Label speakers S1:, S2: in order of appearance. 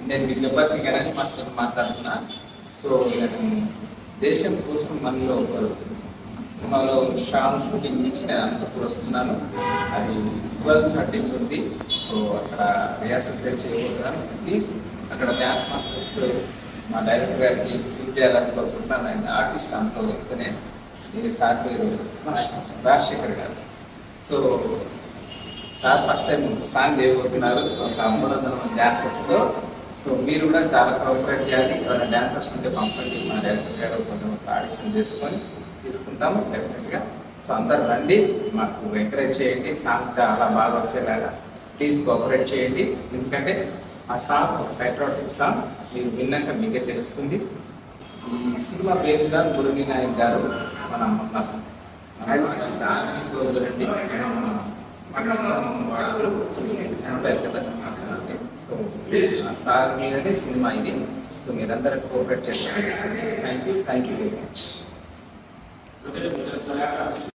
S1: నేను మీ గబ్బర్ గణేష్ మాస్టర్ మాట్లాడుతున్నా. సో నేను దేశం కోసం మనలో ఒకరు సినిమాలో సాంగ్ షూటింగ్ నుంచి నేను అనంతపూర్ వస్తున్నాను. అది 12:30 ఉంది. సో అక్కడ రిహార్సల్ చేయబోతున్నాను. ప్లీజ్ అక్కడ డ్యాన్స్ మాస్టర్స్ మా డైరెక్టర్ గారికి ఫీల్ చేయాలని కోరుకుంటున్నాను. ఆయన ఆర్టిస్ట్ అంతా వస్తేనే సార్ పేరు రాజశేఖర్ గారు. So sir first time song చేయబోతున్నారు ఒక 300 డ్యాన్సర్స్తో. సో మీరు కూడా చాలా కోఆపరేట్ చేయాలి. ఎవరైనా డ్యాన్సర్స్ ఉంటే పంపండి. మా డైరెక్టర్ గారు కొంచెం ఆడిషన్ చేసుకొని తీసుకుంటాము డెఫినెట్గా. సో అందరు రండి, మాకు ఎంకరేజ్ చేయండి. సాంగ్ చాలా బాగా వచ్చేలాగా ప్లీజ్ కోఆపరేట్ చేయండి. ఎందుకంటే ఆ సాంగ్ ఒక పైట్రాటిక్ సాంగ్, మీరు విన్నాక మీకే తెలుస్తుంది. ఈ సినిమా బేస్గా మురళీ నాయక్ గారు మనం తీసుకోవద్దండి కదా. సో సార్ మీదనే సినిమా ఇది. సో మీరందరూ కోఆపరేట్ చేస్తారు. Thank you very much.